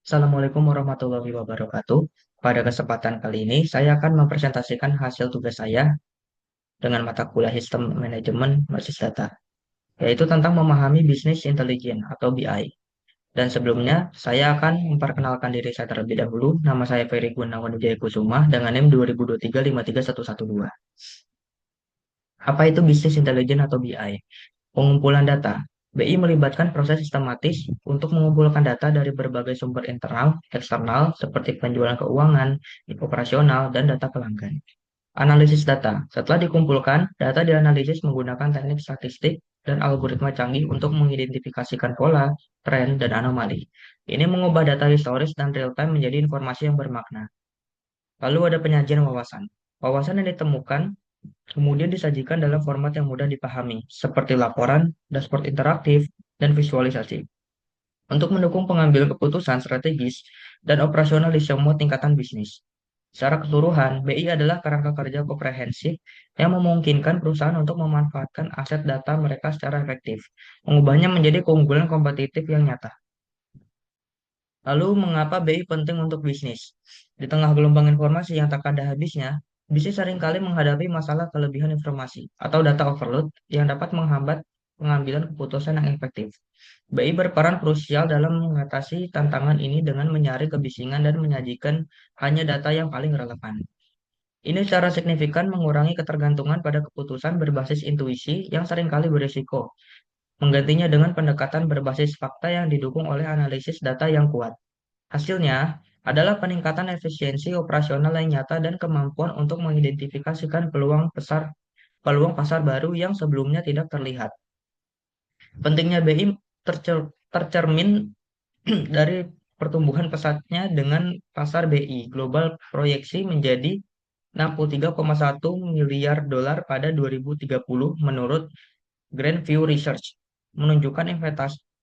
Assalamualaikum warahmatullahi wabarakatuh. Pada kesempatan kali ini, saya akan mempresentasikan hasil tugas saya dengan mata kuliah Sistem Manajemen Basis Data, yaitu tentang memahami bisnis intelijen atau BI. Dan sebelumnya, saya akan memperkenalkan diri saya terlebih dahulu. Nama saya Ferry Gunawan Wijaya Kusuma dengan NIM 2023 53112. Apa itu bisnis intelijen atau BI? Pengumpulan data. BI melibatkan proses sistematis untuk mengumpulkan data dari berbagai sumber internal, eksternal, seperti penjualan keuangan, operasional, dan data pelanggan. Analisis data. Setelah dikumpulkan, data dianalisis menggunakan teknik statistik dan algoritma canggih untuk mengidentifikasikan pola, tren, dan anomali. Ini mengubah data historis dan real-time menjadi informasi yang bermakna. Lalu ada penyajian wawasan. Wawasan yang ditemukan kemudian disajikan dalam format yang mudah dipahami, seperti laporan, dashboard interaktif, dan visualisasi. Untuk mendukung pengambilan keputusan strategis dan operasional di semua tingkatan bisnis. Secara keseluruhan, BI adalah kerangka kerja komprehensif yang memungkinkan perusahaan untuk memanfaatkan aset data mereka secara efektif, mengubahnya menjadi keunggulan kompetitif yang nyata. Lalu, mengapa BI penting untuk bisnis? Di tengah gelombang informasi yang tak ada habisnya, bisnis seringkali menghadapi masalah kelebihan informasi atau data overload yang dapat menghambat pengambilan keputusan yang efektif. BI berperan krusial dalam mengatasi tantangan ini dengan menyaring kebisingan dan menyajikan hanya data yang paling relevan. Ini secara signifikan mengurangi ketergantungan pada keputusan berbasis intuisi yang seringkali berisiko, menggantinya dengan pendekatan berbasis fakta yang didukung oleh analisis data yang kuat. Hasilnya adalah peningkatan efisiensi operasional yang nyata dan kemampuan untuk mengidentifikasikan peluang pasar baru yang sebelumnya tidak terlihat. Pentingnya BI tercermin dari pertumbuhan pesatnya dengan pasar BI global proyeksi menjadi 63,1 miliar dolar pada 2030 menurut Grand View Research, menunjukkan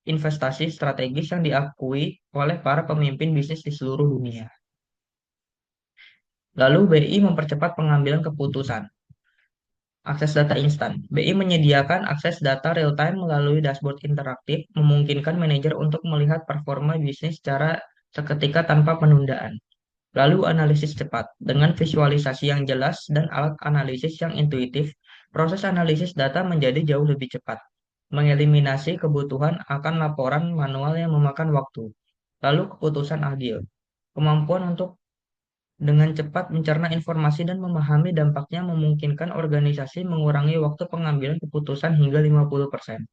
investasi strategis yang diakui oleh para pemimpin bisnis di seluruh dunia. Lalu BI mempercepat pengambilan keputusan. Akses data instan. BI menyediakan akses data real-time melalui dashboard interaktif, memungkinkan manajer untuk melihat performa bisnis secara seketika tanpa penundaan. Lalu analisis cepat. Dengan visualisasi yang jelas dan alat analisis yang intuitif, proses analisis data menjadi jauh lebih cepat, mengeliminasi kebutuhan akan laporan manual yang memakan waktu. Lalu keputusan adil. Kemampuan untuk dengan cepat mencerna informasi dan memahami dampaknya memungkinkan organisasi mengurangi waktu pengambilan keputusan hingga 50%.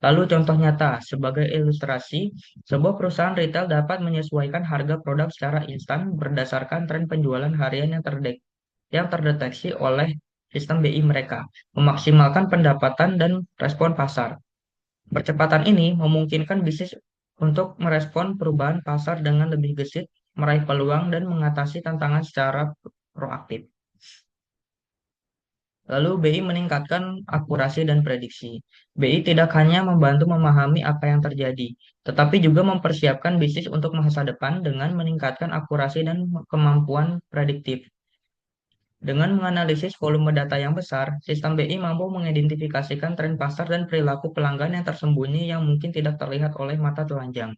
Lalu contoh nyata, sebagai ilustrasi, sebuah perusahaan retail dapat menyesuaikan harga produk secara instan berdasarkan tren penjualan harian yang terdeteksi oleh sistem BI mereka, memaksimalkan pendapatan dan respon pasar. Percepatan ini memungkinkan bisnis untuk merespon perubahan pasar dengan lebih gesit, meraih peluang, dan mengatasi tantangan secara proaktif. Lalu BI meningkatkan akurasi dan prediksi. BI tidak hanya membantu memahami apa yang terjadi, tetapi juga mempersiapkan bisnis untuk masa depan dengan meningkatkan akurasi dan kemampuan prediktif. Dengan menganalisis volume data yang besar, sistem BI mampu mengidentifikasikan tren pasar dan perilaku pelanggan yang tersembunyi yang mungkin tidak terlihat oleh mata telanjang.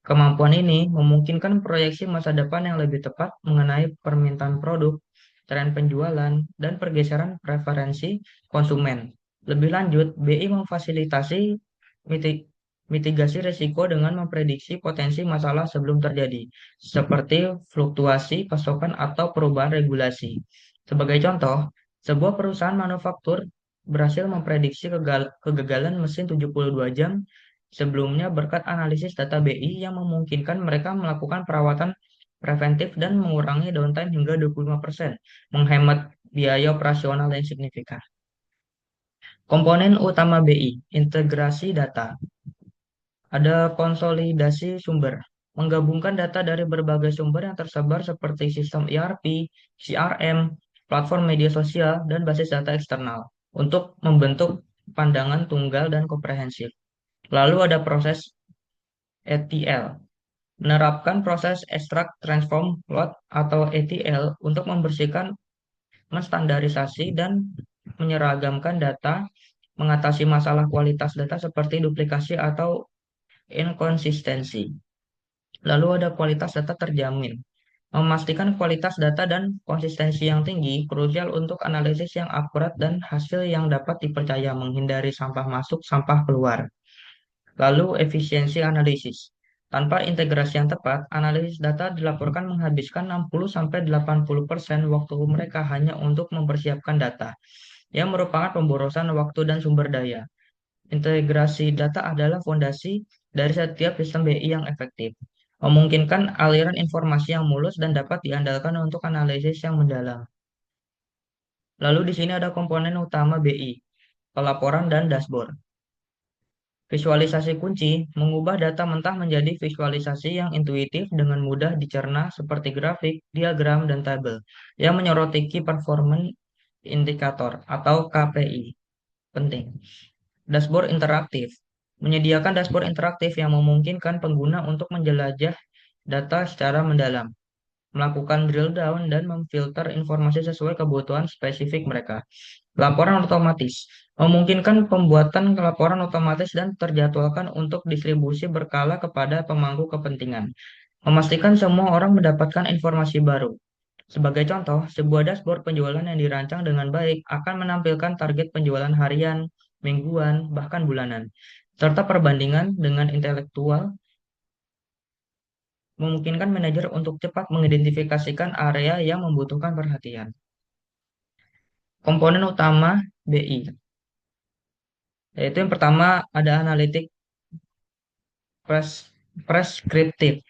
Kemampuan ini memungkinkan proyeksi masa depan yang lebih tepat mengenai permintaan produk, tren penjualan, dan pergeseran preferensi konsumen. Lebih lanjut, BI memfasilitasi miti- mitigasi risiko dengan memprediksi potensi masalah sebelum terjadi, seperti fluktuasi pasokan atau perubahan regulasi. Sebagai contoh, sebuah perusahaan manufaktur berhasil memprediksi kegagalan mesin 72 jam sebelumnya berkat analisis data BI yang memungkinkan mereka melakukan perawatan preventif dan mengurangi downtime hingga 25%, menghemat biaya operasional yang signifikan. Komponen utama BI, integrasi data. Ada konsolidasi sumber, menggabungkan data dari berbagai sumber yang tersebar seperti sistem ERP, CRM, platform media sosial, dan basis data eksternal untuk membentuk pandangan tunggal dan komprehensif. Lalu ada proses ETL, menerapkan proses extract, transform, load atau ETL untuk membersihkan, menstandarisasi, dan menyeragamkan data, mengatasi masalah kualitas data seperti duplikasi atau inkonsistensi. Lalu ada kualitas data terjamin. Memastikan kualitas data dan konsistensi yang tinggi krusial untuk analisis yang akurat dan hasil yang dapat dipercaya, menghindari sampah masuk, sampah keluar. Lalu efisiensi analisis. Tanpa integrasi yang tepat, analisis data dilaporkan menghabiskan 60-80% waktu mereka hanya untuk mempersiapkan data, yang merupakan pemborosan waktu dan sumber daya. Integrasi data adalah fondasi dari setiap sistem BI yang efektif, memungkinkan aliran informasi yang mulus dan dapat diandalkan untuk analisis yang mendalam. Lalu di sini ada komponen utama BI, pelaporan dan dashboard. Visualisasi kunci mengubah data mentah menjadi visualisasi yang intuitif dengan mudah dicerna seperti grafik, diagram, dan tabel yang menyoroti key performance indicator atau KPI. Penting. Dashboard interaktif. Menyediakan dashboard interaktif yang memungkinkan pengguna untuk menjelajah data secara mendalam, melakukan drill down, dan memfilter informasi sesuai kebutuhan spesifik mereka. Laporan otomatis memungkinkan pembuatan laporan otomatis dan terjadwalkan untuk distribusi berkala kepada pemangku kepentingan. Memastikan semua orang mendapatkan informasi baru. Sebagai contoh, sebuah dashboard penjualan yang dirancang dengan baik akan menampilkan target penjualan harian, mingguan, bahkan bulanan, serta perbandingan dengan intelektual, memungkinkan manajer untuk cepat mengidentifikasikan area yang membutuhkan perhatian. Komponen utama BI, yaitu yang pertama ada analitik pres preskriptif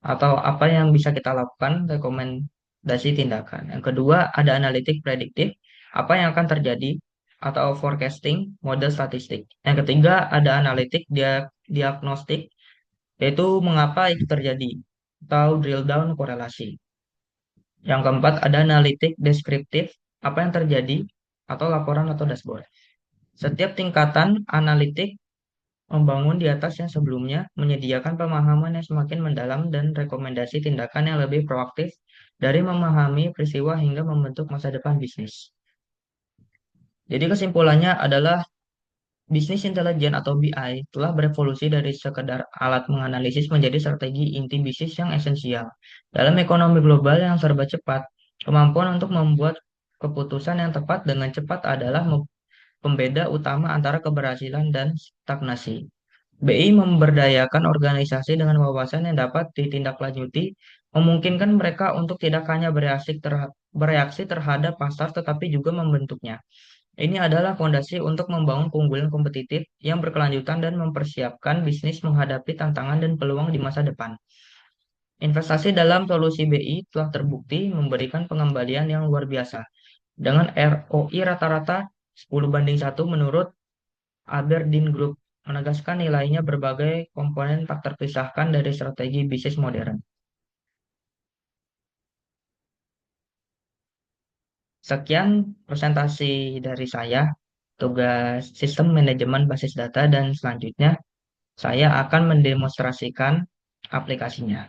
atau apa yang bisa kita lakukan, rekomendasi tindakan. Yang kedua ada analitik prediktif, apa yang akan terjadi atau forecasting, model statistik. Yang ketiga ada analitik diagnostik, yaitu mengapa itu terjadi atau drill down korelasi. Yang keempat ada analitik deskriptif, apa yang terjadi atau laporan atau dashboard. Setiap tingkatan analitik membangun di atas yang sebelumnya, menyediakan pemahaman yang semakin mendalam dan rekomendasi tindakan yang lebih proaktif dari memahami peristiwa hingga membentuk masa depan bisnis. Jadi kesimpulannya adalah bisnis intelijen atau BI telah berevolusi dari sekedar alat menganalisis menjadi strategi inti bisnis yang esensial. Dalam ekonomi global yang serba cepat, kemampuan untuk membuat keputusan yang tepat dengan cepat adalah pembeda utama antara keberhasilan dan stagnasi. BI memberdayakan organisasi dengan wawasan yang dapat ditindaklanjuti, memungkinkan mereka untuk tidak hanya bereaksi terhadap pasar tetapi juga membentuknya. Ini adalah fondasi untuk membangun keunggulan kompetitif yang berkelanjutan dan mempersiapkan bisnis menghadapi tantangan dan peluang di masa depan. Investasi dalam solusi BI telah terbukti memberikan pengembalian yang luar biasa. Dengan ROI rata-rata 10:1 menurut Aberdeen Group, menegaskan nilainya berbagai komponen tak terpisahkan dari strategi bisnis modern. Sekian presentasi dari saya, tugas sistem manajemen basis data, dan selanjutnya saya akan mendemonstrasikan aplikasinya.